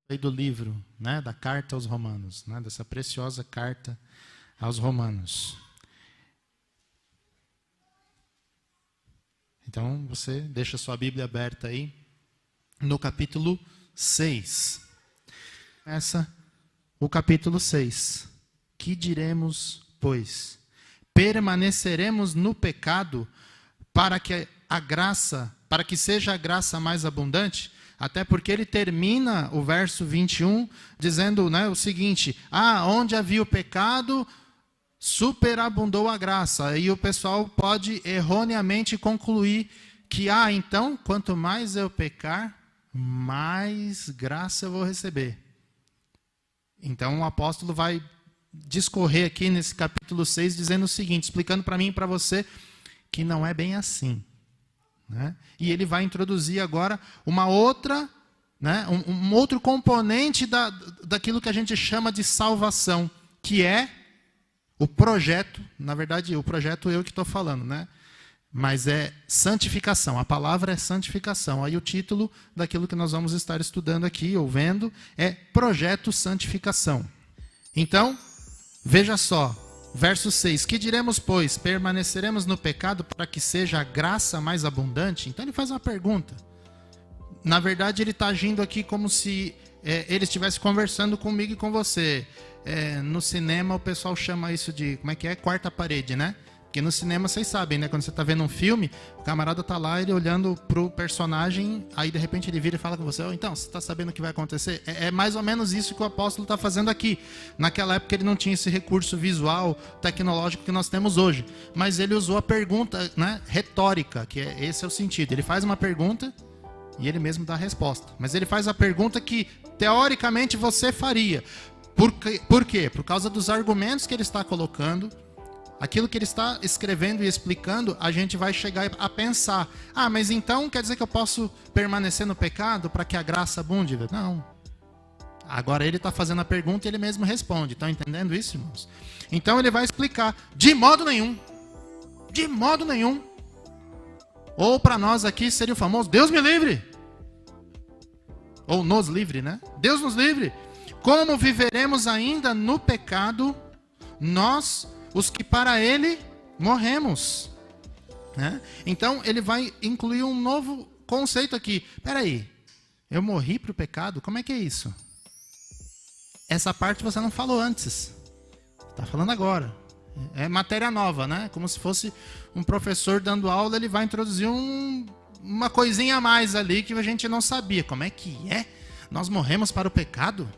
aí do livro, né, da carta aos Romanos, né, dessa preciosa carta aos Romanos. Então, você deixa sua Bíblia aberta aí no capítulo 6. O capítulo 6. Que diremos, pois? Permaneceremos no pecado para que seja a graça mais abundante? Até porque ele termina o verso 21 dizendo, né, o seguinte: onde havia o pecado, superabundou a graça. Aí o pessoal pode erroneamente concluir que, então, quanto mais eu pecar, mais graça eu vou receber. Então o apóstolo vai discorrer aqui nesse capítulo 6 dizendo o seguinte, explicando para mim e para você que não é bem assim, né? E ele vai introduzir agora uma outra, né, um outro componente daquilo que a gente chama de salvação, que é o projeto. Na verdade, o projeto eu que estou falando, né? Mas é santificação. A palavra é santificação. Aí o título daquilo que nós vamos estar estudando aqui, ou vendo, é Projeto Santificação. Então, veja só, verso 6. Que diremos, pois? Permaneceremos no pecado para que seja a graça mais abundante? Então ele faz uma pergunta. Na verdade, ele está agindo aqui como se ele estivesse conversando comigo e com você. No cinema, o pessoal chama isso de, como é que é? Quarta parede, né? Porque no cinema, vocês sabem, né? Quando você está vendo um filme, o camarada está lá, ele olhando para o personagem, aí de repente ele vira e fala com você, então, você está sabendo o que vai acontecer? É mais ou menos isso que o apóstolo está fazendo aqui. Naquela época ele não tinha esse recurso visual, tecnológico que nós temos hoje. Mas ele usou a pergunta, né, retórica, que esse é o sentido. Ele faz uma pergunta e ele mesmo dá a resposta. Mas ele faz a pergunta que, teoricamente, você faria. Por quê? Por causa dos argumentos que ele está colocando. Aquilo que ele está escrevendo e explicando, a gente vai chegar a pensar, mas então quer dizer que eu posso permanecer no pecado para que a graça abunde? Não. Agora ele está fazendo a pergunta e ele mesmo responde. Estão entendendo isso, irmãos? Então ele vai explicar, de modo nenhum. De modo nenhum. Ou para nós aqui seria o famoso, Deus me livre. Ou nos livre, né? Deus nos livre. Como viveremos ainda no pecado, nós, os que para ele morremos, né? Então ele vai incluir um novo conceito aqui. Espera aí, eu morri para o pecado? Como é que é isso? Essa parte você não falou antes, está falando agora. É matéria nova, né? Como se fosse um professor dando aula, ele vai introduzir uma coisinha a mais ali que a gente não sabia. Como é que é? Nós morremos para o pecado?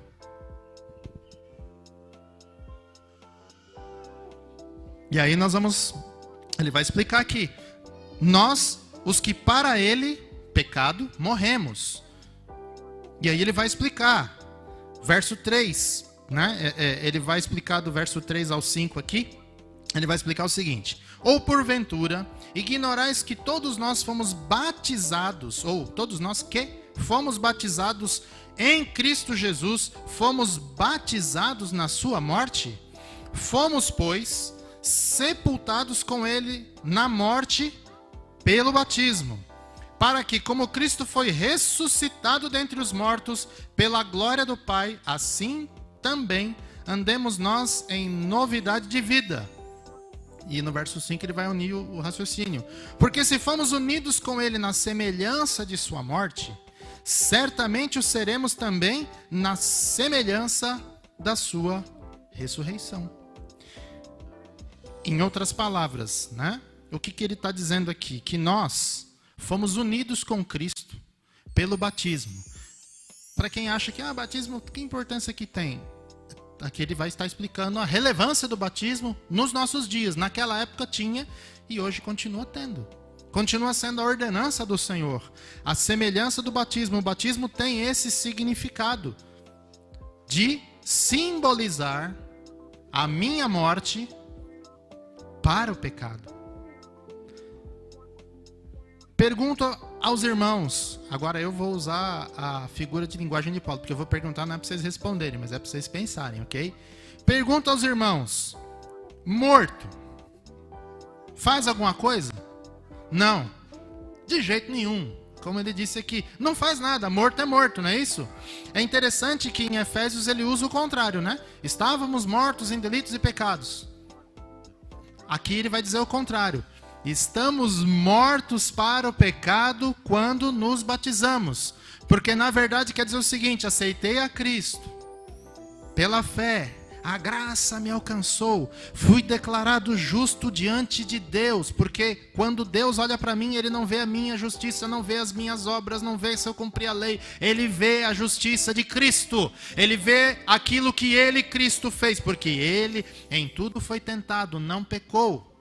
E aí ele vai explicar aqui. Nós, os que para ele, pecado, morremos. E aí ele vai explicar. Verso 3, né? Ele vai explicar do verso 3 ao 5 aqui. Ele vai explicar o seguinte. Ou porventura, ignorais que todos nós fomos batizados, ou todos nós que fomos batizados em Cristo Jesus, fomos batizados na sua morte? Fomos, pois, sepultados com ele na morte pelo batismo, para que, como Cristo foi ressuscitado dentre os mortos pela glória do Pai, assim também andemos nós em novidade de vida. E no verso 5 ele vai unir o raciocínio. Porque se fomos unidos com ele na semelhança de sua morte, certamente o seremos também na semelhança da sua ressurreição. Em outras palavras, né? O que ele está dizendo aqui? Que nós fomos unidos com Cristo pelo batismo. Para quem acha que batismo, que importância que tem? Aqui ele vai estar explicando a relevância do batismo nos nossos dias. Naquela época tinha e hoje continua tendo. Continua sendo a ordenança do Senhor. A semelhança do batismo. O batismo tem esse significado de simbolizar a minha morte para o pecado. Pergunto aos irmãos, agora eu vou usar a figura de linguagem de Paulo, porque eu vou perguntar não é para vocês responderem, mas é para vocês pensarem, ok? Pergunto aos irmãos, morto, faz alguma coisa? Não, de jeito nenhum. como ele disse aqui, não faz nada, morto é morto, não é isso? É interessante que em Efésios ele usa o contrário, né? Estávamos mortos em delitos e pecados. Aqui ele vai dizer o contrário. Estamos mortos para o pecado quando nos batizamos. Porque na verdade quer dizer o seguinte, aceitei a Cristo pela fé. A graça me alcançou, fui declarado justo diante de Deus, porque quando Deus olha para mim, Ele não vê a minha justiça, não vê as minhas obras, não vê se eu cumpri a lei, Ele vê a justiça de Cristo, Ele vê aquilo que Ele, Cristo, fez, porque Ele em tudo foi tentado, não pecou.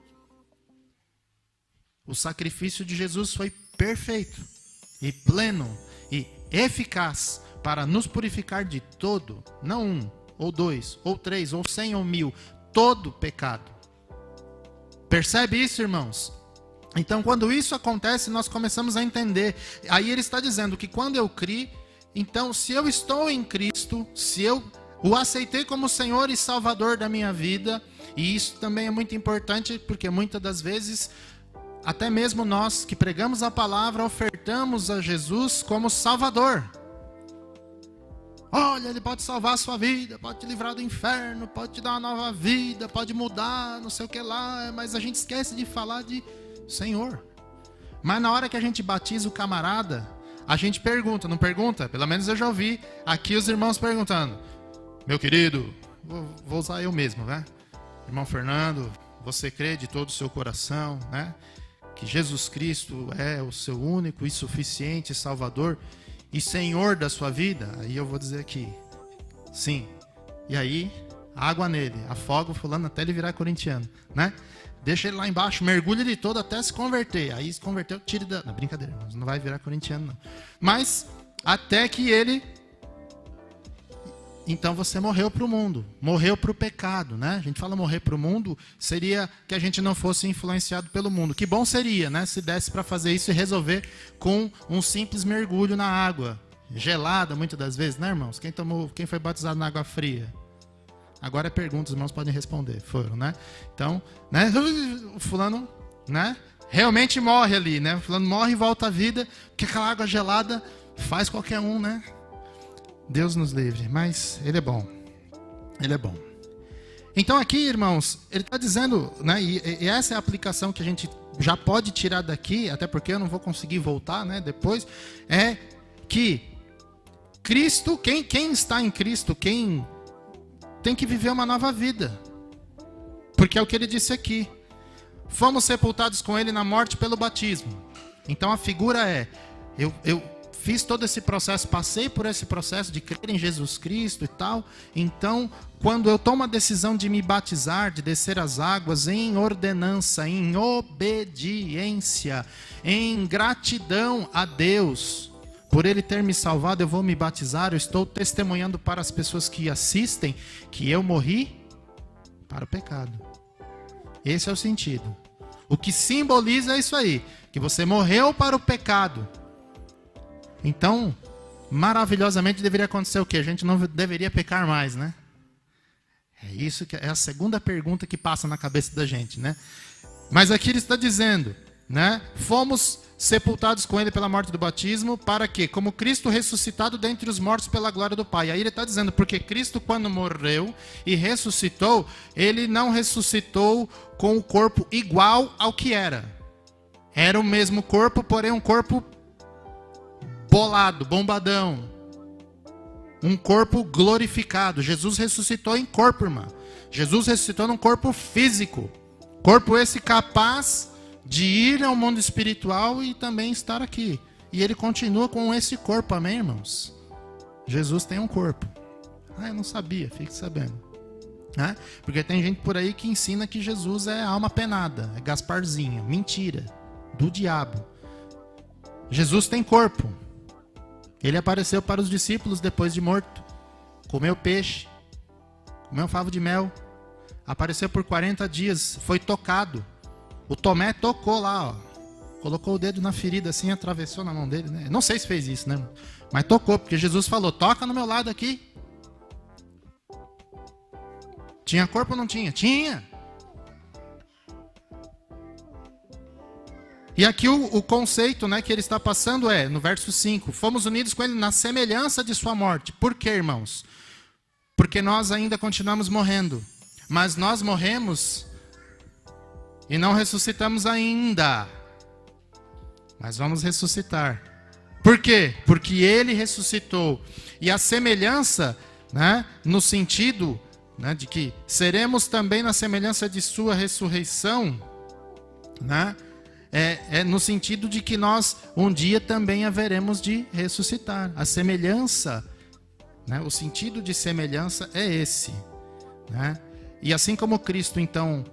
O sacrifício de Jesus foi perfeito, e pleno, e eficaz, para nos purificar de todo, não um, ou 2, ou 3, ou 100, ou 1000, todo pecado. Percebe isso, irmãos? Então, quando isso acontece, nós começamos a entender. Aí ele está dizendo que quando eu criei, então, se eu estou em Cristo, se eu o aceitei como Senhor e Salvador da minha vida, e isso também é muito importante, porque muitas das vezes, até mesmo nós que pregamos a palavra, ofertamos a Jesus como Salvador. Olha, Ele pode salvar a sua vida, pode te livrar do inferno, pode te dar uma nova vida, pode mudar, não sei o que lá, mas a gente esquece de falar de Senhor. Mas na hora que a gente batiza o camarada, a gente pergunta, não pergunta? Pelo menos eu já ouvi aqui os irmãos perguntando. Meu querido, vou usar eu mesmo, né? Irmão Fernando, você crê de todo o seu coração, né? Que Jesus Cristo é o seu único e suficiente Salvador e Senhor da sua vida? Aí eu vou dizer aqui, sim. E aí, água nele, afoga o fulano até ele virar corintiano, né? Deixa ele lá embaixo, mergulha ele todo até se converter. Aí se converteu, tira da... Não, brincadeira, não vai virar corintiano não. Mas, até que ele... Então você morreu para o mundo, morreu para o pecado, né? A gente fala morrer para o mundo, seria que a gente não fosse influenciado pelo mundo. Que bom seria, né? Se desse para fazer isso e resolver com um simples mergulho na água, gelada muitas das vezes, né, irmãos? Quem foi batizado na água fria? Agora é pergunta, os irmãos podem responder, foram, né? Então, né? O fulano, né? Realmente morre ali, né? O fulano morre e volta à vida, porque aquela água gelada faz qualquer um, né? Deus nos livre, mas Ele é bom. Ele é bom. Então aqui, irmãos, ele está dizendo, né, e essa é a aplicação que a gente já pode tirar daqui, até porque eu não vou conseguir voltar, né, depois, é que Cristo, quem está em Cristo, quem tem que viver uma nova vida. Porque é o que ele disse aqui. Fomos sepultados com Ele na morte pelo batismo. Então a figura é, eu fiz todo esse processo, passei por esse processo de crer em Jesus Cristo e tal. Então, quando eu tomo a decisão de me batizar, de descer as águas em ordenança, em obediência, em gratidão a Deus, por Ele ter me salvado, eu vou me batizar, eu estou testemunhando para as pessoas que assistem que eu morri para o pecado. Esse é o sentido. O que simboliza é isso aí, que você morreu para o pecado. Então, maravilhosamente deveria acontecer o quê? A gente não deveria pecar mais, né? É isso que é a segunda pergunta que passa na cabeça da gente, né? Mas aqui ele está dizendo, né? Fomos sepultados com Ele pela morte do batismo, para quê? Como Cristo ressuscitado dentre os mortos pela glória do Pai. Aí ele está dizendo, porque Cristo quando morreu e ressuscitou, Ele não ressuscitou com o corpo igual ao que era. Era o mesmo corpo, porém um corpo bolado, bombadão. Um corpo glorificado. Jesus ressuscitou em corpo, irmã. Jesus ressuscitou num corpo físico. Corpo esse capaz de ir ao mundo espiritual e também estar aqui. E ele continua com esse corpo, amém, irmãos? Jesus tem um corpo. Ah, eu não sabia, fique sabendo. Né? Porque tem gente por aí que ensina que Jesus é alma penada, é Gasparzinho. Mentira. Do diabo. Jesus tem corpo. Ele apareceu para os discípulos depois de morto. Comeu peixe. Comeu um favo de mel. Apareceu por 40 dias. Foi tocado. O Tomé tocou lá, ó. Colocou o dedo na ferida assim, atravessou na mão dele, né? Não sei se fez isso, né? Mas tocou, porque Jesus falou, toca no meu lado aqui. Tinha corpo ou não tinha? Tinha. E aqui o conceito, né, que ele está passando é, no verso 5, fomos unidos com ele na semelhança de sua morte. Por quê, irmãos? Porque nós ainda continuamos morrendo. Mas nós morremos e não ressuscitamos ainda. Mas vamos ressuscitar. Por quê? Porque ele ressuscitou. E a semelhança, né, no sentido, né, de que seremos também na semelhança de sua ressurreição, né, é no sentido de que nós um dia também haveremos de ressuscitar. A semelhança, né, o sentido de semelhança é esse, né? E assim como Cristo, então,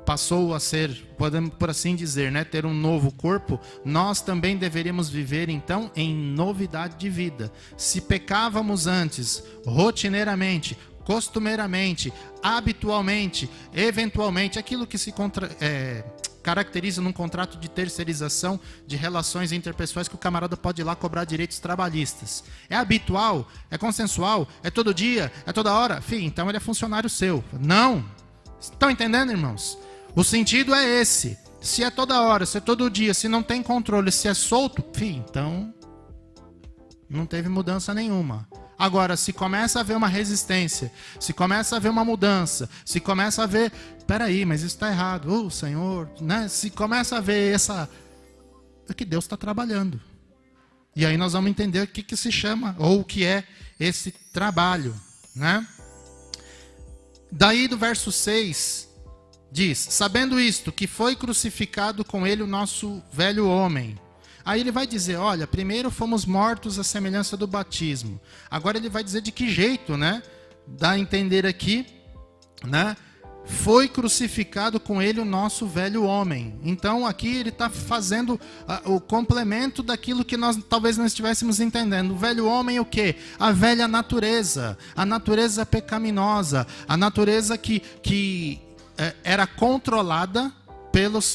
passou a ser, podemos por assim dizer, né, ter um novo corpo, nós também deveríamos viver, então, em novidade de vida. Se pecávamos antes, rotineiramente, costumeiramente, habitualmente, eventualmente, aquilo que se caracteriza num contrato de terceirização de relações interpessoais que o camarada pode ir lá cobrar direitos trabalhistas. É habitual? É consensual? É todo dia? É toda hora? Fim, então ele é funcionário seu. Não! Estão entendendo, irmãos? O sentido é esse. Se é toda hora, se é todo dia, se não tem controle, se é solto, então não teve mudança nenhuma. Agora, se começa a haver uma resistência, se começa a haver uma mudança, se começa a ver, peraí, mas isso está errado, Senhor, né? Se começa a ver é que Deus está trabalhando. E aí nós vamos entender o que se chama, ou o que é esse trabalho, né? Daí do verso 6, diz, sabendo isto, que foi crucificado com ele o nosso velho homem. Aí ele vai dizer, olha, primeiro fomos mortos à semelhança do batismo. Agora ele vai dizer de que jeito, né? Dá a entender aqui, né? Foi crucificado com ele o nosso velho homem. Então aqui ele está fazendo o complemento daquilo que nós talvez não estivéssemos entendendo. O velho homem o quê? A velha natureza. A natureza pecaminosa. A natureza que era controlada pelas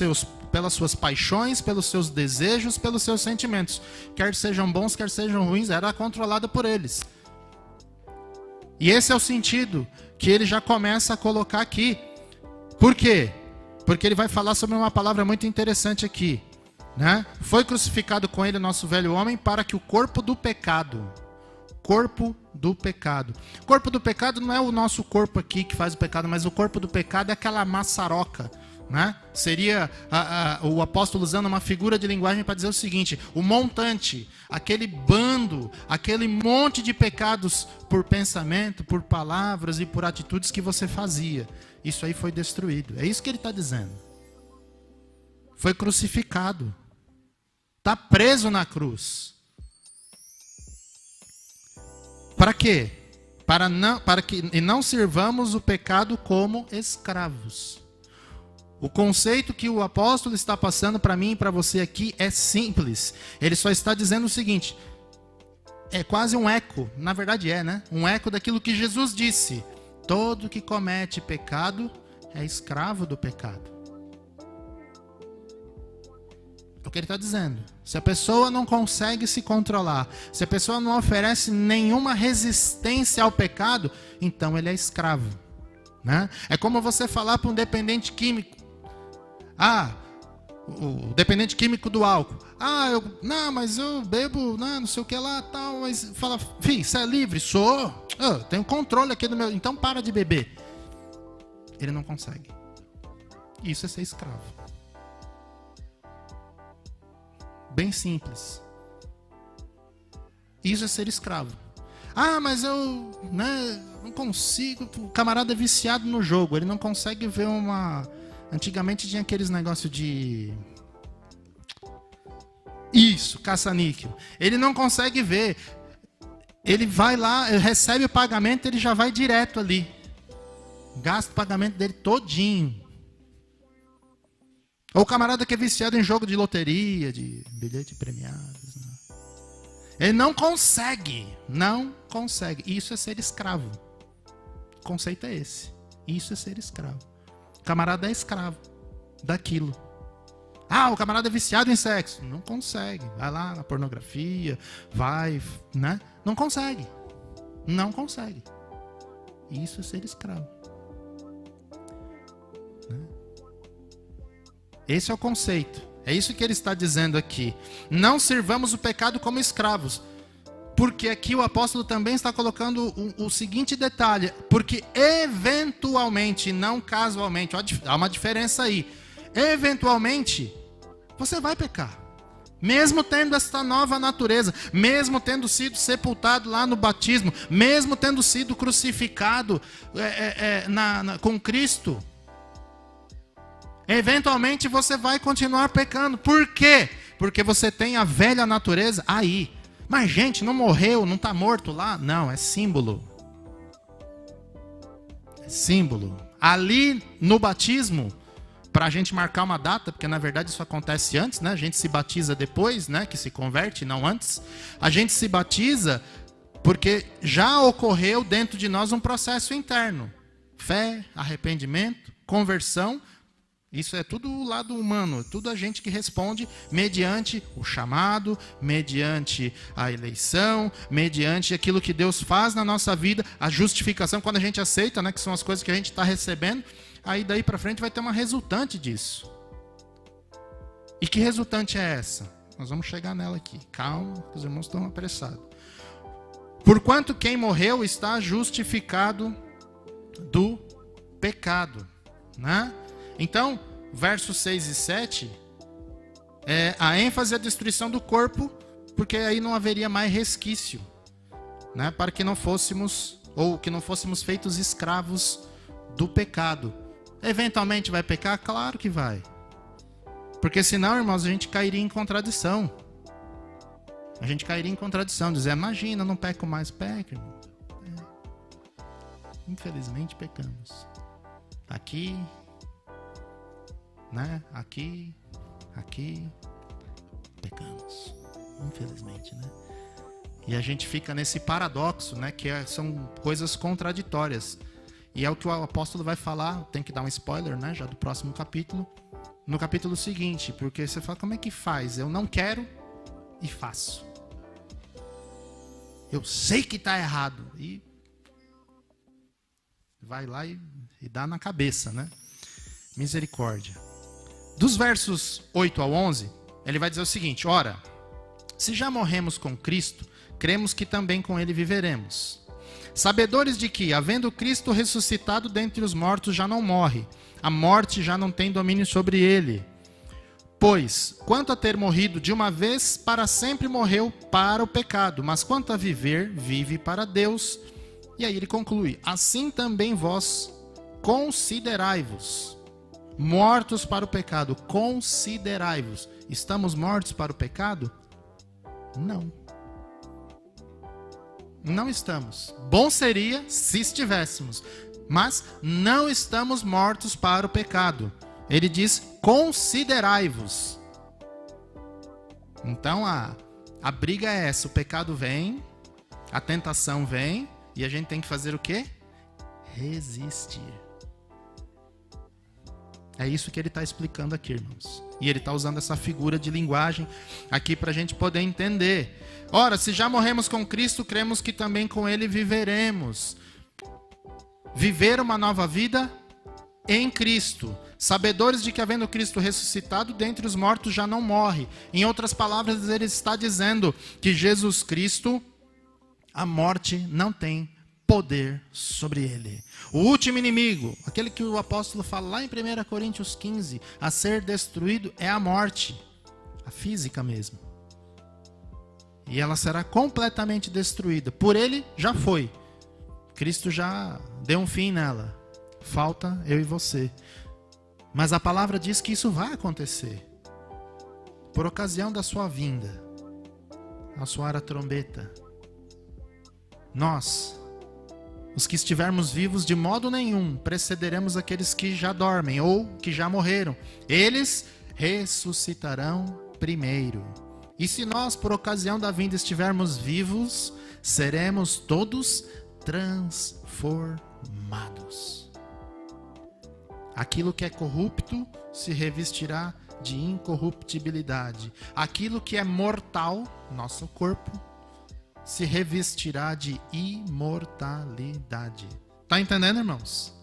suas paixões, pelos seus desejos, pelos seus sentimentos. Quer sejam bons, quer sejam ruins, era controlada por eles. E esse é o sentido que ele já começa a colocar aqui. Por quê? Porque ele vai falar sobre uma palavra muito interessante aqui, né? Foi crucificado com ele o nosso velho homem para que o corpo do pecado... Corpo do pecado. Corpo do pecado não é o nosso corpo aqui que faz o pecado, mas o corpo do pecado é aquela maçaroca, né? Seria o apóstolo usando uma figura de linguagem para dizer o seguinte: o montante, aquele bando, aquele monte de pecados por pensamento, por palavras e por atitudes que você fazia, isso aí foi destruído. É isso que ele está dizendo. Foi crucificado, está preso na cruz. Para quê? Para que não sirvamos o pecado como escravos. O conceito que o apóstolo está passando para mim e para você aqui é simples. Ele só está dizendo o seguinte, é quase um eco, na verdade né? Um eco daquilo que Jesus disse. Todo que comete pecado é escravo do pecado. É o que ele está dizendo. Se a pessoa não consegue se controlar, se a pessoa não oferece nenhuma resistência ao pecado, então ele é escravo, né? É como você falar para um dependente químico, o dependente químico do álcool, mas eu bebo, não sei o que lá, tal, mas fala, filho, você é livre? Sou, tenho controle aqui do meu, então para de beber. Ele não consegue. Isso é ser escravo. Bem simples. Isso é ser escravo. Mas eu não consigo. O camarada é viciado no jogo. Ele não consegue ver uma... Antigamente tinha aqueles negócios de... Isso, caça-níquel. Ele não consegue ver. Ele vai lá, recebe o pagamento, ele já vai direto ali. Gasta o pagamento dele todinho. Ou o camarada que é viciado em jogo de loteria, de bilhete premiados. Né? Ele não consegue. Isso é ser escravo. O conceito é esse. Isso é ser escravo. O camarada é escravo daquilo. O camarada é viciado em sexo. Não consegue. Vai lá na pornografia, né? Não consegue. Isso é ser escravo. Esse é o conceito. É isso que ele está dizendo aqui. Não sirvamos o pecado como escravos. Porque aqui o apóstolo também está colocando o seguinte detalhe. Porque eventualmente, não casualmente, há uma diferença aí. Eventualmente, você vai pecar. Mesmo tendo esta nova natureza, mesmo tendo sido sepultado lá no batismo, mesmo tendo sido crucificado com Cristo, eventualmente você vai continuar pecando. Por quê? Porque você tem a velha natureza aí. Mas gente, não morreu, não está morto lá? Não, é símbolo. É símbolo. Ali no batismo, para a gente marcar uma data, porque na verdade isso acontece antes, né? A gente se batiza depois, né? Que se converte, não antes. A gente se batiza porque já ocorreu dentro de nós um processo interno. Fé, arrependimento, conversão. Isso é tudo o lado humano, tudo a gente que responde mediante o chamado, mediante a eleição, mediante aquilo que Deus faz na nossa vida, a justificação, quando a gente aceita, né, que são as coisas que a gente está recebendo, aí daí para frente vai ter uma resultante disso. E que resultante é essa? Nós vamos chegar nela aqui. Calma, os irmãos estão apressados. Porquanto quem morreu está justificado do pecado, né? Então, versos 6 e 7, a ênfase é a destruição do corpo, porque aí não haveria mais resquício, né, para que não fôssemos, ou que não fôssemos feitos escravos do pecado. Eventualmente vai pecar? Claro que vai. Porque senão, irmãos, a gente cairia em contradição. A gente cairia em contradição, dizer, imagina, não peco mais, peca, irmão. Infelizmente pecamos. Aqui... né? Aqui pecamos, infelizmente, né? E a gente fica nesse paradoxo, né? Que são coisas contraditórias. E é o que o apóstolo vai falar. Tem que dar um spoiler, né? Já do próximo capítulo. No capítulo seguinte, porque você fala, como é que faz? Eu não quero e faço. Eu sei que está errado e vai lá e dá na cabeça, né? Misericórdia. Dos versos 8 ao 11, ele vai dizer o seguinte: ora, se já morremos com Cristo, cremos que também com ele viveremos. Sabedores de que, havendo Cristo ressuscitado dentre os mortos, já não morre, a morte já não tem domínio sobre ele. Pois, quanto a ter morrido de uma vez, para sempre morreu para o pecado, mas quanto a viver, vive para Deus. E aí ele conclui: assim também vós considerai-vos mortos para o pecado. Considerai-vos. Estamos mortos para o pecado? Não. Não estamos. Bom seria se estivéssemos. Mas não estamos mortos para o pecado. Ele diz, considerai-vos. Então a briga é essa. O pecado vem, a tentação vem, e a gente tem que fazer o quê? Resistir. É isso que ele está explicando aqui, irmãos. E ele está usando essa figura de linguagem aqui para a gente poder entender. Ora, se já morremos com Cristo, cremos que também com ele viveremos. Viver uma nova vida em Cristo. Sabedores de que, havendo Cristo ressuscitado dentre os mortos, já não morre. Em outras palavras, ele está dizendo que Jesus Cristo, a morte não tem poder sobre ele. O último inimigo, aquele que o apóstolo fala lá em 1 Coríntios 15, a ser destruído é a morte, a física mesmo. E ela será completamente destruída. Por ele já foi. Cristo já deu um fim nela. Falta eu e você. Mas a palavra diz que isso vai acontecer. Por ocasião da sua vinda, ao soar a trombeta, nós, os que estivermos vivos, de modo nenhum precederemos aqueles que já dormem ou que já morreram. Eles ressuscitarão primeiro. E se nós, por ocasião da vinda, estivermos vivos, seremos todos transformados. Aquilo que é corrupto se revestirá de incorruptibilidade. Aquilo que é mortal, nosso corpo, se revestirá de imortalidade. Está entendendo, irmãos?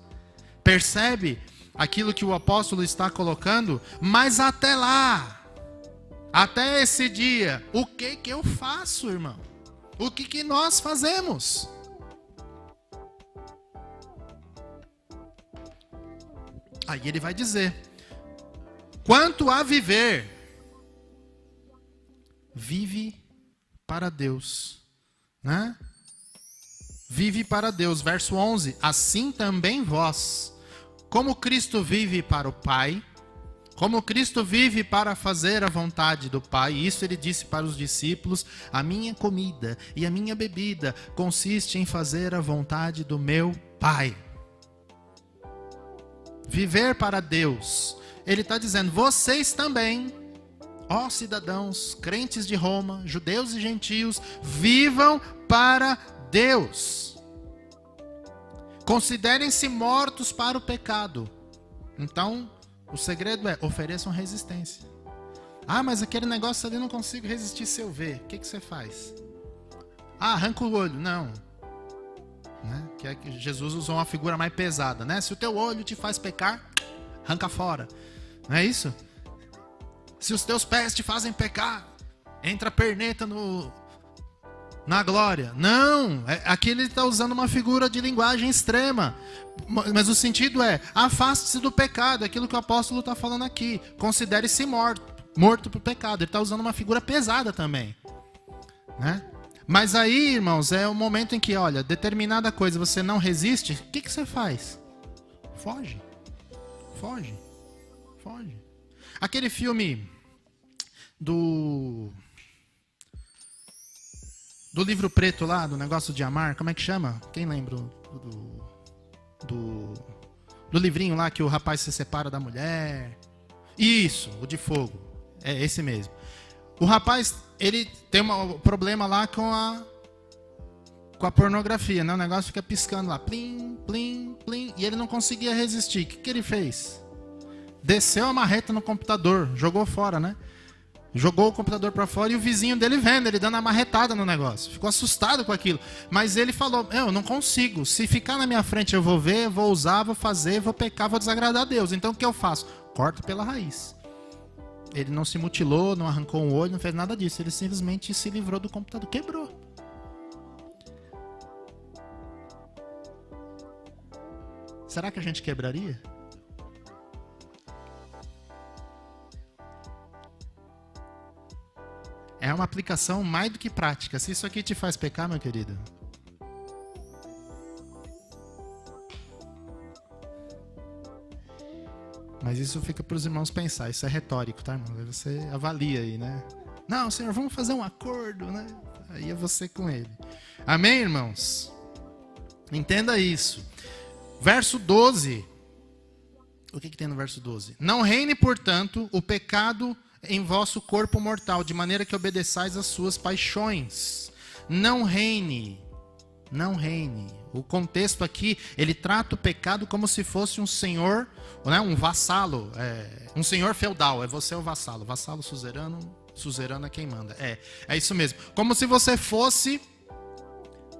Percebe aquilo que o apóstolo está colocando? Mas até lá, Até esse dia, o que eu faço, irmão? O que nós fazemos? Aí ele vai dizer: quanto a viver, vive para Deus, né? Vive para Deus. Verso 11: assim também vós, como Cristo vive para o Pai, como Cristo vive para fazer a vontade do Pai, isso ele disse para os discípulos: a minha comida e a minha bebida consiste em fazer a vontade do meu Pai. Viver para Deus. Ele está dizendo: vocês também, ó cidadãos, crentes de Roma, judeus e gentios, vivam para Deus. Considerem-se mortos para o pecado. Então, o segredo é: ofereçam resistência. Ah, mas aquele negócio ali eu não consigo resistir se eu ver. O que você faz? Ah, arranca o olho. Não. Né? Que é que Jesus usou uma figura mais pesada, né? Se o teu olho te faz pecar, arranca fora. Não é isso? Se os teus pés te fazem pecar, entra a perneta na glória. Não, aqui ele está usando uma figura de linguagem extrema. Mas o sentido é: afaste-se do pecado, aquilo que o apóstolo está falando aqui. Considere-se morto para o pecado. Ele está usando uma figura pesada também, né? Mas aí, irmãos, é o momento em que, olha, determinada coisa você não resiste, o que você faz? Foge. Foge. Foge. Aquele filme do livro preto lá, do negócio de amar, como é que chama? Quem lembra do livrinho lá que o rapaz se separa da mulher? Isso, o de fogo. É esse mesmo. O rapaz, ele tem um problema lá com a pornografia, né? O negócio fica piscando lá, plim, plim, plim, e ele não conseguia resistir. O que ele fez? Desceu a marreta no computador, jogou fora, né? Jogou o computador para fora e o vizinho dele vendo, ele dando a marretada no negócio. Ficou assustado com aquilo. Mas ele falou: eu não consigo. Se ficar na minha frente eu vou ver, vou usar, vou fazer, vou pecar, vou desagradar a Deus. Então o que eu faço? Corto pela raiz. Ele não se mutilou, não arrancou um olho, não fez nada disso. Ele simplesmente se livrou do computador, quebrou. Será que a gente quebraria? É uma aplicação mais do que prática. Se isso aqui te faz pecar, meu querido, mas isso fica para os irmãos pensar. Isso é retórico, tá, irmão? Aí você avalia aí, né? Não, Senhor, vamos fazer um acordo, né? Aí é você com ele. Amém, irmãos? Entenda isso. Verso 12. O que tem no verso 12? Não reine, portanto, o pecado em vosso corpo mortal, de maneira que obedeçais às suas paixões. Não reine. Não reine. O contexto aqui, ele trata o pecado como se fosse um senhor, né, um vassalo, um senhor feudal. É você o vassalo. Vassalo suzerano, suzerano é quem manda. É isso mesmo. Como se você fosse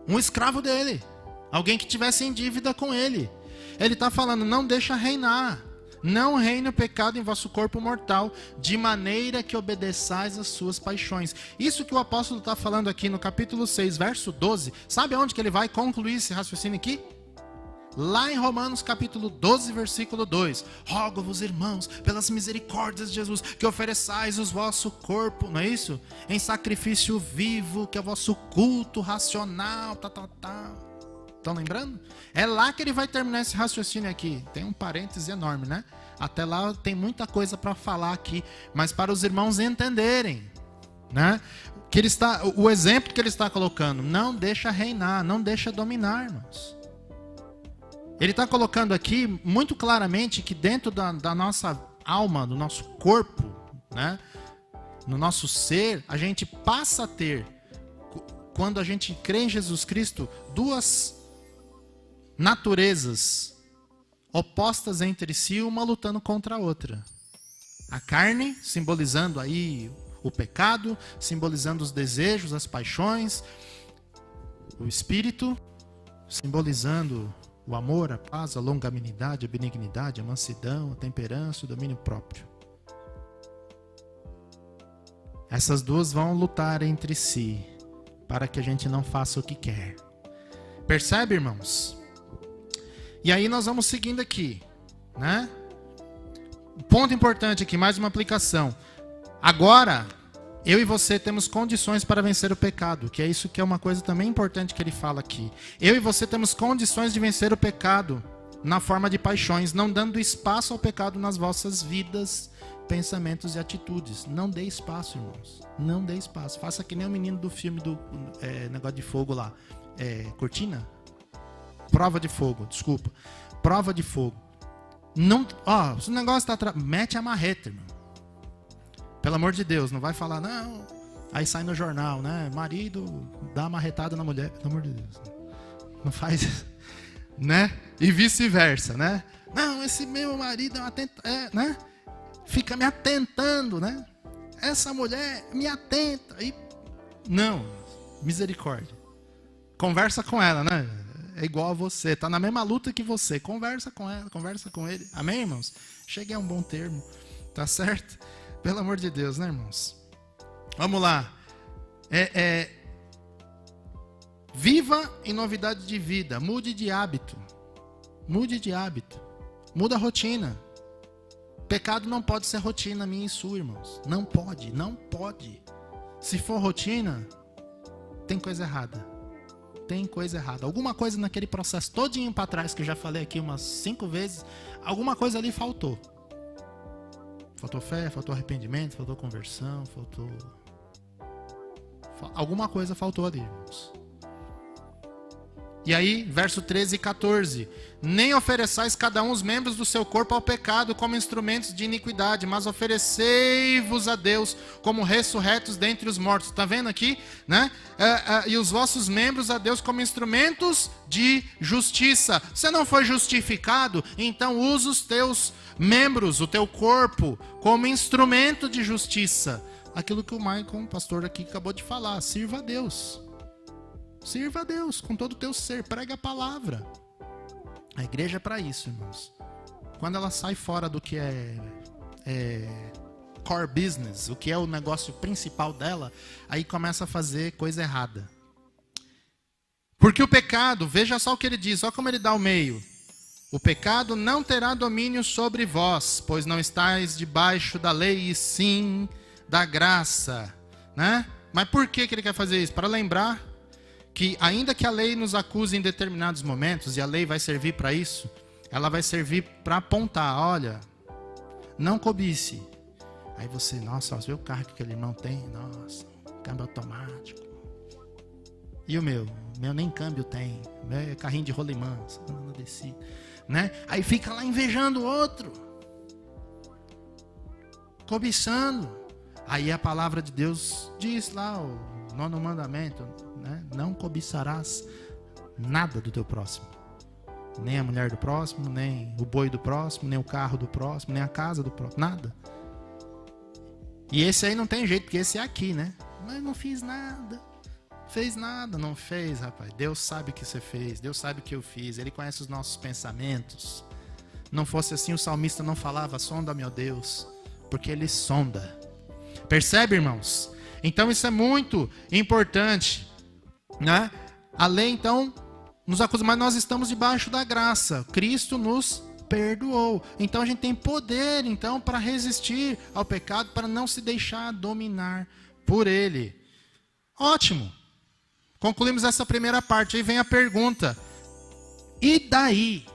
um escravo dele. Alguém que tivesse em dívida com ele. Ele está falando: não deixa reinar. Não reine o pecado em vosso corpo mortal, de maneira que obedeçais às suas paixões. Isso que o apóstolo está falando aqui no capítulo 6, verso 12. Sabe aonde que ele vai concluir esse raciocínio aqui? Lá em Romanos capítulo 12, versículo 2. Rogo-vos, irmãos, pelas misericórdias de Jesus, que ofereçais o vosso corpo, não é isso? Em sacrifício vivo, que é o vosso culto racional, Estão lembrando? É lá que ele vai terminar esse raciocínio aqui. Tem um parêntese enorme, né? Até lá tem muita coisa para falar aqui, mas para os irmãos entenderem, né? Que o exemplo que ele está colocando: não deixa reinar, não deixa dominar, irmãos. Ele está colocando aqui muito claramente que dentro da nossa alma, do nosso corpo, né? No nosso ser, a gente passa a ter, quando a gente crê em Jesus Cristo, duas naturezas opostas entre si, uma lutando contra a outra. A carne, simbolizando aí o pecado, simbolizando os desejos, as paixões. O espírito, simbolizando o amor, a paz, a longanimidade, a benignidade, a mansidão, a temperança, o domínio próprio. Essas duas vão lutar entre si para que a gente não faça o que quer. Percebe, irmãos? E aí nós vamos seguindo aqui, né? Ponto importante aqui, mais uma aplicação. Agora, eu e você temos condições para vencer o pecado, que é isso que é uma coisa também importante que ele fala aqui. Eu e você temos condições de vencer o pecado na forma de paixões, não dando espaço ao pecado nas vossas vidas, pensamentos e atitudes. Não dê espaço, irmãos. Não dê espaço. Faça que nem o menino do filme do negócio de fogo lá. Cortina? Prova de fogo, desculpa. Prova de fogo. Não, se o negócio está... Mete a marreta, irmão. Pelo amor de Deus, não vai falar, não. Aí sai no jornal, né? Marido dá uma marretada na mulher. Pelo amor de Deus. Não faz isso. Né? E vice-versa, né? Não, esse meu marido né? Fica me atentando, né? Essa mulher me atenta. E... Não, misericórdia. Conversa com ela, né? É igual a você, tá na mesma luta que você. Conversa com ela, conversa com ele. Amém, irmãos? Chegue a um bom termo, tá certo? Pelo amor de Deus, né, irmãos? Vamos lá. Viva em novidade de vida. Mude de hábito. Mude de hábito. Muda a rotina. Pecado não pode ser rotina minha e sua, irmãos. Não pode, não pode. Se for rotina, tem coisa errada. Tem coisa errada. Alguma coisa naquele processo todinho para trás, que eu já falei aqui umas 5 vezes, alguma coisa ali faltou. Faltou fé, faltou arrependimento, faltou conversão, faltou... Alguma coisa faltou ali, irmãos. E aí, verso 13 e 14. Nem ofereçais cada um os membros do seu corpo ao pecado como instrumentos de iniquidade, mas oferecei-vos a Deus como ressurretos dentre os mortos. Está vendo aqui? Né? E os vossos membros a Deus como instrumentos de justiça. Você não foi justificado? Então usa os teus membros, o teu corpo, como instrumento de justiça. Aquilo que o Maicon, pastor aqui, acabou de falar. Sirva a Deus. Sirva a Deus com todo o teu ser, prega a palavra. A igreja é para isso, irmãos. Quando ela sai fora do que é core business, o que é o negócio principal dela, aí começa a fazer coisa errada. Porque o pecado, veja só o que ele diz, olha como ele dá o meio. O pecado não terá domínio sobre vós, pois não estáis debaixo da lei, e sim da graça. Né? Mas por que ele quer fazer isso? Para lembrar que ainda que a lei nos acuse em determinados momentos, e a lei vai servir para isso, ela vai servir para apontar, olha, não cobice. Aí você, nossa, você vê o carro que aquele irmão tem? Nossa, câmbio automático. E o meu? O meu nem câmbio tem, o meu é carrinho de rolimã, né? Aí fica lá invejando o outro, cobiçando. Aí a palavra de Deus diz lá, o 9º mandamento, né? Não cobiçarás nada do teu próximo. Nem a mulher do próximo, nem o boi do próximo, nem o carro do próximo, nem a casa do próximo, nada. E esse aí não tem jeito, porque esse é aqui, né? Mas não fiz nada. Fez nada, não fez, rapaz. Deus sabe o que você fez, Deus sabe o que eu fiz. Ele conhece os nossos pensamentos. Não fosse assim, o salmista não falava, sonda, meu Deus, porque ele sonda. Percebe, irmãos? Então isso é muito importante, né? A lei, então, nos acusa, mas nós estamos debaixo da graça. Cristo nos perdoou. Então a gente tem poder, então, para resistir ao pecado, para não se deixar dominar por ele. Ótimo. Concluímos essa primeira parte. Aí vem a pergunta. E daí?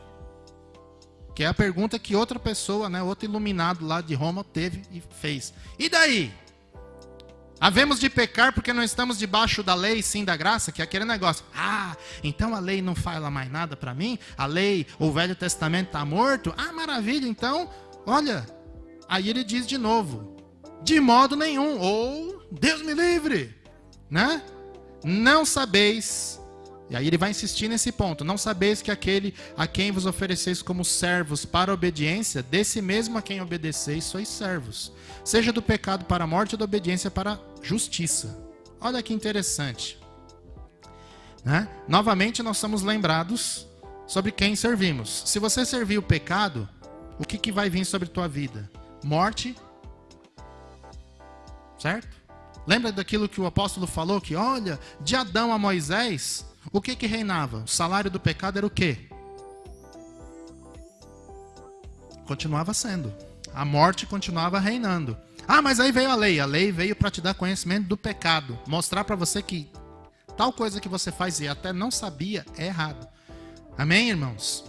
Que é a pergunta que outra pessoa, né, outro iluminado lá de Roma teve e fez. E daí? Havemos de pecar porque não estamos debaixo da lei, sim da graça, que é aquele negócio. Ah, então a lei não fala mais nada para mim? A lei, o Velho Testamento está morto? Ah, maravilha, então, olha. Aí ele diz de novo. De modo nenhum. Ou, Deus me livre. Né? Não sabeis. E aí ele vai insistir nesse ponto. Não sabeis que aquele a quem vos ofereceis como servos para a obediência, desse mesmo a quem obedeceis sois servos. Seja do pecado para a morte ou da obediência para a justiça. Olha que interessante. Né? Novamente nós somos lembrados sobre quem servimos. Se você servir o pecado, o que vai vir sobre a tua vida? Morte. Certo? Lembra daquilo que o apóstolo falou? Que olha, de Adão a Moisés, o que reinava? O salário do pecado era o quê? Continuava sendo. A morte continuava reinando. Ah, mas aí veio a lei. A lei veio para te dar conhecimento do pecado. Mostrar para você que tal coisa que você faz e até não sabia é errado. Amém, irmãos?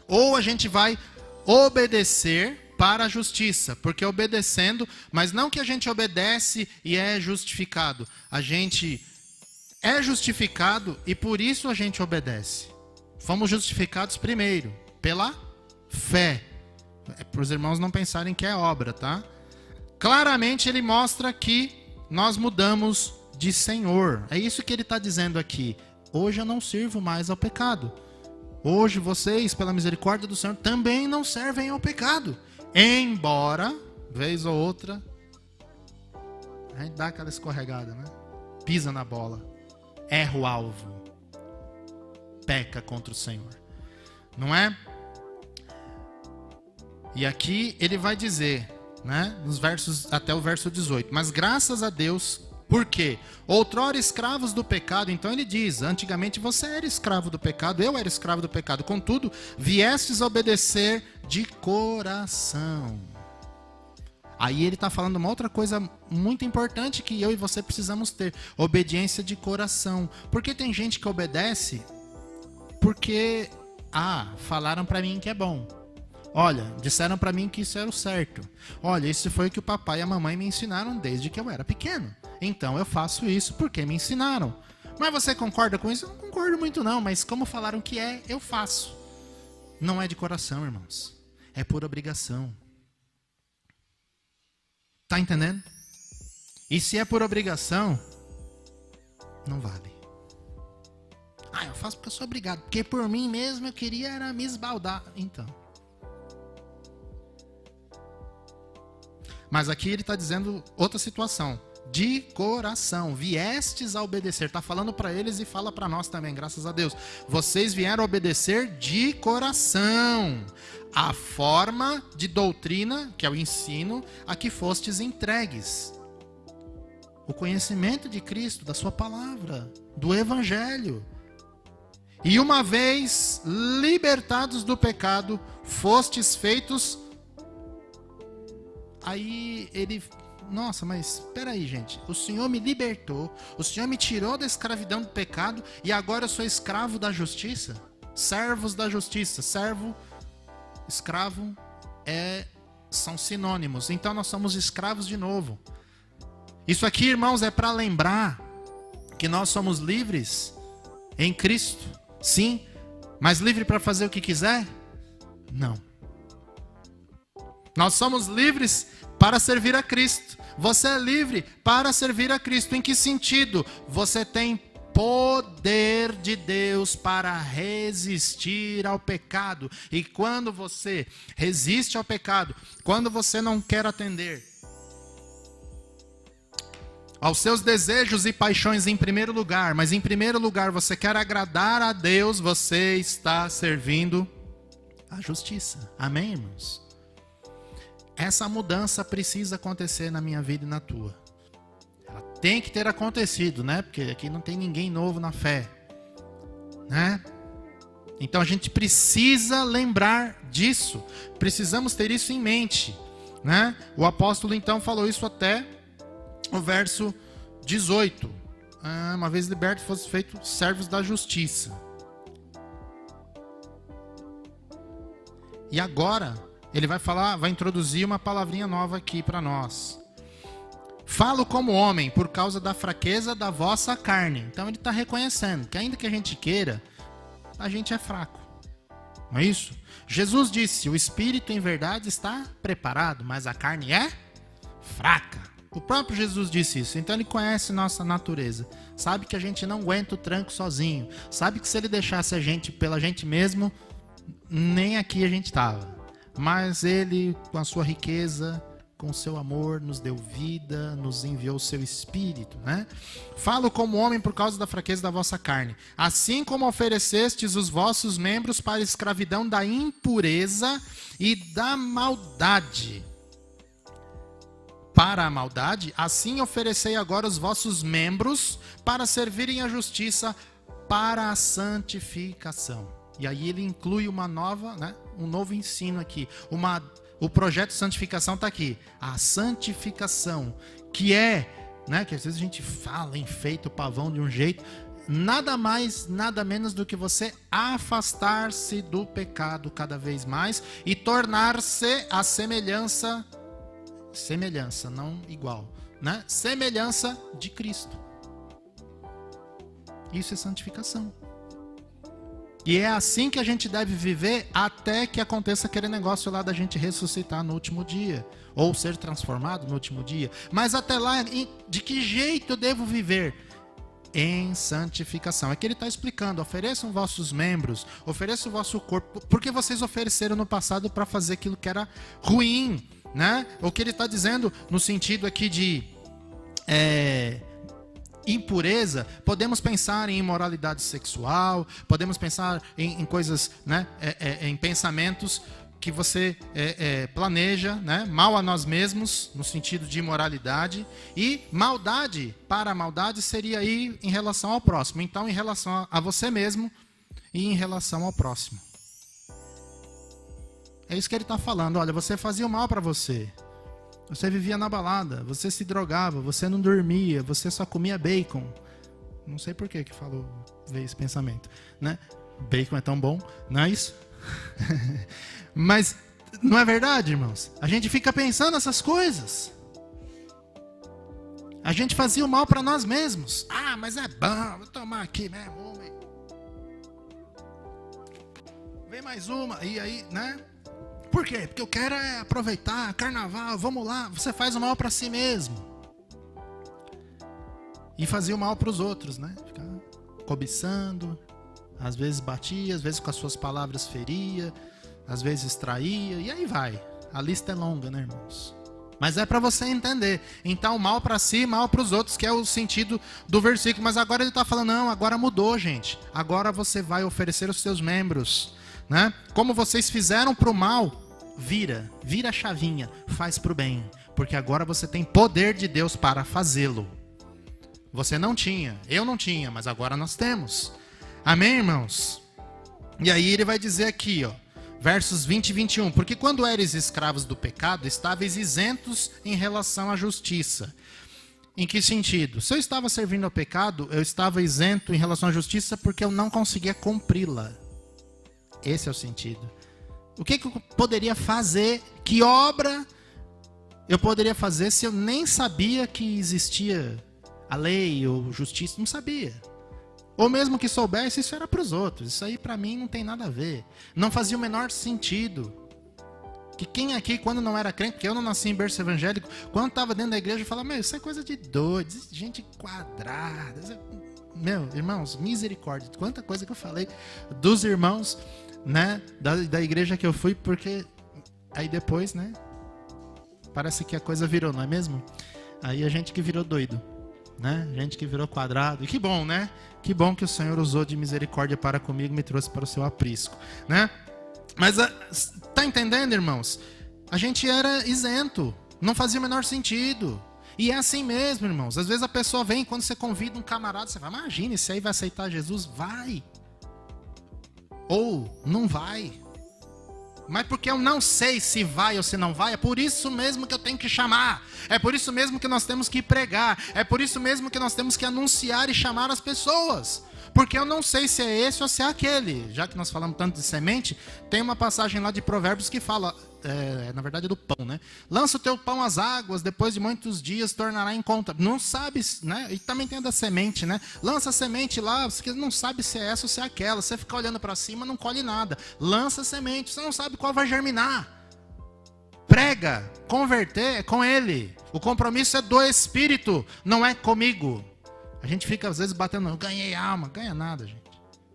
Ou a gente vai obedecer para a justiça, porque obedecendo, mas não que a gente obedece e é justificado. A gente é justificado e por isso a gente obedece. Fomos justificados primeiro, pela fé. Para os irmãos não pensarem que é obra, tá? Claramente ele mostra que nós mudamos de Senhor. É isso que ele está dizendo aqui. Hoje eu não sirvo mais ao pecado. Hoje vocês, pela misericórdia do Senhor, também não servem ao pecado. Embora, vez ou outra, a gente dá aquela escorregada, né? Pisa na bola. Erra o alvo. Peca contra o Senhor. Não é? E aqui ele vai dizer, né, nos versos, até o verso 18. Mas graças a Deus, por quê? Outrora escravos do pecado, então ele diz, antigamente você era escravo do pecado, eu era escravo do pecado, contudo, viestes a obedecer de coração. Aí ele está falando uma outra coisa muito importante que eu e você precisamos ter, obediência de coração. Porque tem gente que obedece porque, falaram para mim que é bom. Olha, disseram para mim que isso era o certo. Olha, isso foi o que o papai e a mamãe me ensinaram desde que eu era pequeno. Então eu faço isso porque me ensinaram. Mas você concorda com isso? Eu não concordo muito não, mas como falaram que é, eu faço. Não é de coração, irmãos. É por obrigação. Tá entendendo? E se é por obrigação, não vale. Eu faço porque eu sou obrigado. Porque por mim mesmo eu queria era me esbaldar. Então. Mas aqui ele está dizendo outra situação. De coração. Viestes a obedecer. Está falando para eles e fala para nós também, graças a Deus. Vocês vieram a obedecer de coração. A forma de doutrina, que é o ensino, a que fostes entregues. O conhecimento de Cristo, da sua palavra, do Evangelho. E uma vez libertados do pecado, fostes feitos... Aí ele, nossa, mas espera aí, gente. O Senhor me libertou, o Senhor me tirou da escravidão do pecado e agora eu sou escravo da justiça? Servos da justiça. Servo, escravo são sinônimos. Então nós somos escravos de novo. Isso aqui, irmãos, é para lembrar que nós somos livres em Cristo. Sim, mas livre para fazer o que quiser? Não. Nós somos livres para servir a Cristo. Você é livre para servir a Cristo. Em que sentido? Você tem poder de Deus para resistir ao pecado. E quando você resiste ao pecado, quando você não quer atender aos seus desejos e paixões em primeiro lugar, mas em primeiro lugar você quer agradar a Deus, você está servindo a justiça. Amém, irmãos? Essa mudança precisa acontecer na minha vida e na tua. Ela tem que ter acontecido, né? Porque aqui não tem ninguém novo na fé, né? Então a gente precisa lembrar disso. Precisamos ter isso em mente, né? O apóstolo então falou isso até o verso 18. Uma vez liberto, fosse feito servos da justiça. E agora ele vai falar, vai introduzir uma palavrinha nova aqui para nós. Falo como homem por causa da fraqueza da vossa carne. Então ele está reconhecendo que ainda que a gente queira, a gente é fraco. Não é isso? Jesus disse, o espírito em verdade está preparado, mas a carne é fraca. O próprio Jesus disse isso. Então ele conhece nossa natureza. Sabe que a gente não aguenta o tranco sozinho. Sabe que se ele deixasse a gente pela gente mesmo, nem aqui a gente estava. Mas ele, com a sua riqueza, com o seu amor, nos deu vida, nos enviou o seu espírito, né? Falo como homem por causa da fraqueza da vossa carne. Assim como oferecestes os vossos membros para a escravidão da impureza e da maldade. para a maldade, assim oferecei agora os vossos membros para servirem à justiça para a santificação. E aí ele inclui uma nova, né, um novo ensino aqui. O projeto de santificação está aqui. A santificação, que é, né, que às vezes a gente fala, enfeita o pavão de um jeito, nada mais, nada menos do que você afastar-se do pecado cada vez mais e tornar-se a semelhança, não igual, né? Semelhança de Cristo. Isso é santificação. E é assim que a gente deve viver até que aconteça aquele negócio lá da gente ressuscitar no último dia, ou ser transformado no último dia. Mas até lá, de que jeito eu devo viver? Em santificação. É que ele está explicando: ofereçam vossos membros, ofereçam o vosso corpo, porque vocês ofereceram no passado para fazer aquilo que era ruim, né? O que ele está dizendo no sentido aqui de impureza, podemos pensar em imoralidade sexual, podemos pensar em coisas, né, em pensamentos que você planeja, né, mal a nós mesmos, no sentido de imoralidade, e maldade, para a maldade, seria aí em relação ao próximo. Então, em relação a você mesmo e em relação ao próximo. É isso que ele está falando. Olha, você fazia o mal para você. Você vivia na balada, você se drogava, você não dormia, você só comia bacon. Não sei por que veio esse pensamento, né? Bacon é tão bom, não é isso? Mas não é verdade, irmãos? A gente fica pensando essas coisas. A gente fazia o mal para nós mesmos. Ah, mas é bom, vou tomar aqui mesmo. Vem mais uma, e aí, né? Por quê? Porque eu quero aproveitar, carnaval, vamos lá. Você faz o mal para si mesmo. E fazia o mal para os outros, né? Ficar cobiçando, às vezes batia, às vezes com as suas palavras feria, às vezes traía, e aí vai. A lista é longa, né, irmãos? Mas é para você entender. Então, mal para si, mal para os outros, que é o sentido do versículo. Mas agora ele está falando, não, agora mudou, gente. Agora você vai oferecer os seus membros, né? Como vocês fizeram para o mal, vira a chavinha, faz para o bem. Porque agora você tem poder de Deus para fazê-lo. Você não tinha, eu não tinha, mas agora nós temos. Amém, irmãos? E aí ele vai dizer aqui, ó, versos 20 e 21. Porque quando eres escravos do pecado, estáveis isentos em relação à justiça. Em que sentido? Se eu estava servindo ao pecado, eu estava isento em relação à justiça porque eu não conseguia cumpri-la. Esse é o sentido. O que eu poderia fazer? Que obra eu poderia fazer se eu nem sabia que existia a lei ou justiça? Não sabia. Ou mesmo que soubesse, isso era para os outros. Isso aí para mim não tem nada a ver. Não fazia o menor sentido. Que quem aqui, quando não era crente, porque eu não nasci em berço evangélico, quando estava dentro da igreja, falava, meu, isso é coisa de doido, gente quadrada. Meu, irmãos, misericórdia. Quanta coisa que eu falei dos irmãos, né, da igreja que eu fui, porque aí depois, né, parece que a coisa virou, não é mesmo? Aí a gente que virou doido, né, gente que virou quadrado, e que bom, né, que bom que o Senhor usou de misericórdia para comigo e me trouxe para o seu aprisco, né, mas tá entendendo, irmãos? A gente era isento, não fazia o menor sentido. E é assim mesmo, irmãos. Às vezes a pessoa vem, quando você convida um camarada, você fala, imagina, esse aí vai aceitar Jesus? Vai. Ou não vai. Mas porque eu não sei se vai ou se não vai, é por isso mesmo que eu tenho que chamar. É por isso mesmo que nós temos que pregar. É por isso mesmo que nós temos que anunciar e chamar as pessoas. Porque eu não sei se é esse ou se é aquele. Já que nós falamos tanto de semente, tem uma passagem lá de Provérbios que fala, na verdade é do pão, né? Lança o teu pão às águas, depois de muitos dias tornará em conta. Não sabe, né? E também tem a da semente, né? Lança a semente lá, você não sabe se é essa ou se é aquela. Você fica olhando para cima, não colhe nada. Lança a semente, você não sabe qual vai germinar. Prega, converter é com ele. O compromisso é do Espírito, não é comigo. A gente fica às vezes batendo, ganhei alma, ganha nada, gente.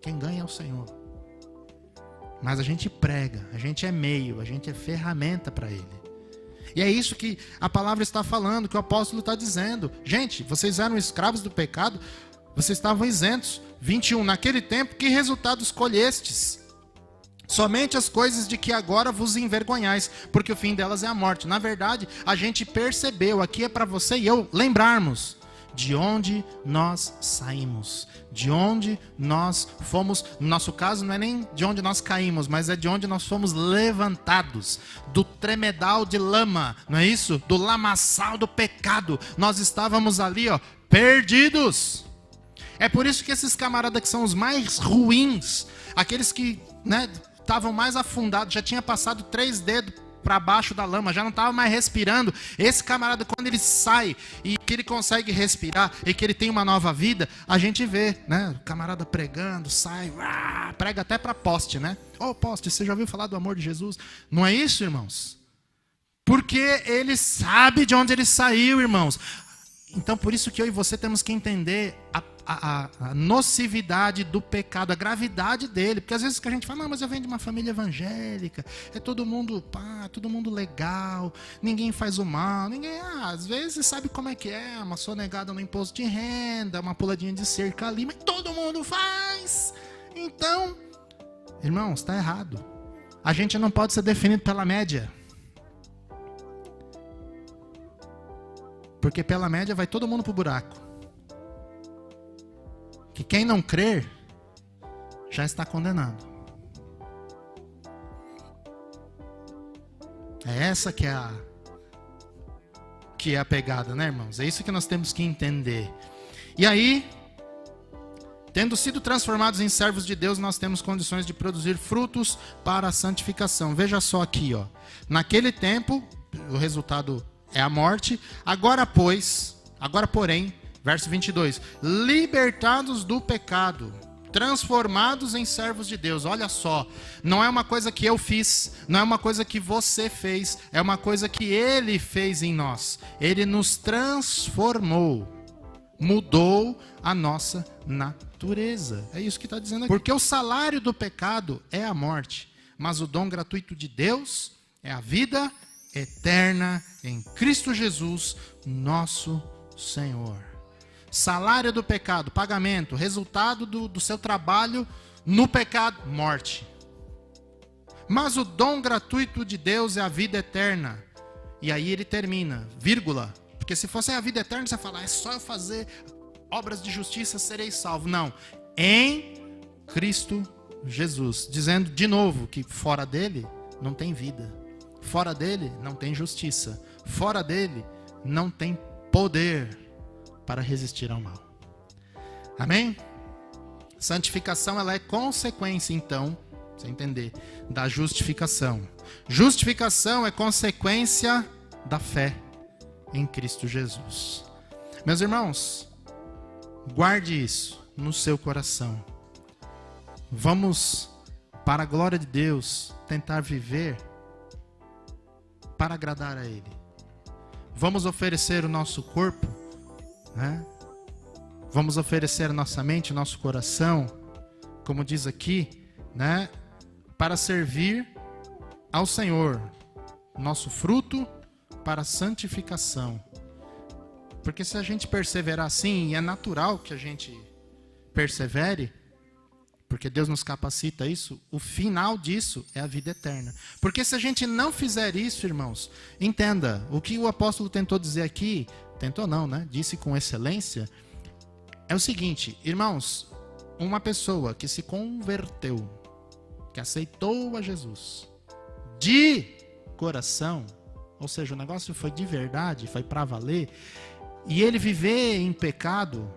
Quem ganha é o Senhor. Mas a gente prega, a gente é meio, a gente é ferramenta para Ele. E é isso que a palavra está falando, que o apóstolo está dizendo. Gente, vocês eram escravos do pecado, vocês estavam isentos. 21, naquele tempo, que resultados colhestes? somente as coisas de que agora vos envergonhais, porque o fim delas é a morte. Na verdade, a gente percebeu, aqui é para você e eu lembrarmos de onde nós saímos, de onde nós fomos. No nosso caso, não é nem de onde nós caímos, mas é de onde nós fomos levantados, do tremedal de lama, não é isso? Do lamaçal do pecado. Nós estávamos ali, ó, perdidos. É por isso que esses camaradas que são os mais ruins, aqueles que, né, estavam mais afundados, já tinha passado 3 dedos para baixo da lama, já não estava mais respirando. Esse camarada, quando ele sai e que ele consegue respirar e que ele tem uma nova vida, a gente vê, né? O camarada pregando, sai, prega até para poste, né? Ô, poste, você já ouviu falar do amor de Jesus? Não é isso, irmãos? Porque ele sabe de onde ele saiu, irmãos. Então, por isso que eu e você temos que entender a nocividade do pecado, a gravidade dele. Porque às vezes que a gente fala, não, mas eu venho de uma família evangélica, é todo mundo legal, ninguém faz o mal, ninguém, às vezes sabe como é que é, uma sonegada no imposto de renda, uma puladinha de cerca ali, mas todo mundo faz. Então, irmãos, está errado. A gente não pode ser definido pela média. Porque pela média vai todo mundo pro buraco. Que quem não crer já está condenado. É essa que é a pegada, né, irmãos? É isso que nós temos que entender. E aí, tendo sido transformados em servos de Deus, nós temos condições de produzir frutos para a santificação. Veja só aqui, ó. Naquele tempo, o resultado é a morte. Agora, porém, verso 22, libertados do pecado, transformados em servos de Deus. Olha só, não é uma coisa que eu fiz, não é uma coisa que você fez, é uma coisa que Ele fez em nós. Ele nos transformou, mudou a nossa natureza. É isso que está dizendo aqui. Porque o salário do pecado é a morte, mas o dom gratuito de Deus é a vida eterna em Cristo Jesus, nosso Senhor. Salário do pecado, pagamento, resultado do seu trabalho no pecado, morte. Mas o dom gratuito de Deus é a vida eterna. E aí ele termina, vírgula. Porque se fosse a vida eterna, você fala, é só eu fazer obras de justiça, serei salvo. Não, em Cristo Jesus. Dizendo de novo que fora dele não tem vida. Fora dele não tem justiça. Fora dele não tem poder para resistir ao mal. Amém? Santificação, ela é consequência, então, pra você entender, da justificação. Justificação é consequência da fé em Cristo Jesus. Meus irmãos, guarde isso no seu coração. Vamos, para a glória de Deus, tentar viver para agradar a Ele. Vamos oferecer o nosso corpo, né? Vamos oferecer a nossa mente, o nosso coração, como diz aqui, né? Para servir ao Senhor. Nosso fruto para a santificação. Porque se a gente perseverar assim, e é natural que a gente persevere, porque Deus nos capacita a isso, o final disso é a vida eterna. Porque se a gente não fizer isso, irmãos, entenda, o que o apóstolo tentou dizer aqui, tentou não, né? Disse com excelência, é o seguinte, irmãos, uma pessoa que se converteu, que aceitou a Jesus, de coração, ou seja, o negócio foi de verdade, foi para valer, e ele viver em pecado,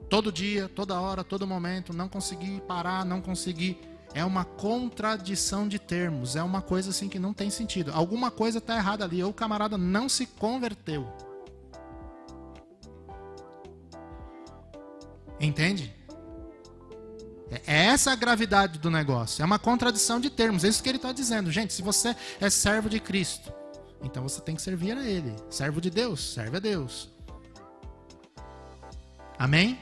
todo dia, toda hora, todo momento, não conseguir parar, não conseguir. É uma contradição de termos. É uma coisa assim que não tem sentido. Alguma coisa está errada ali. Ou o camarada não se converteu. Entende? É essa a gravidade do negócio. É uma contradição de termos. É isso que ele está dizendo. Gente, se você é servo de Cristo, então você tem que servir a Ele. Servo de Deus, serve a Deus. Amém?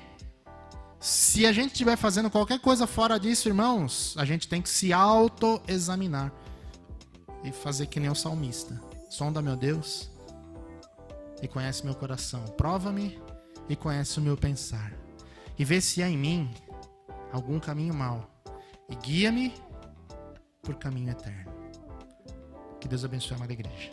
Se a gente estiver fazendo qualquer coisa fora disso, irmãos, a gente tem que se autoexaminar e fazer que nem o salmista. Sonda, meu Deus, e conhece meu coração. Prova-me e conhece o meu pensar. E vê se há em mim algum caminho mau. e guia-me por caminho eterno. Que Deus abençoe a amada igreja.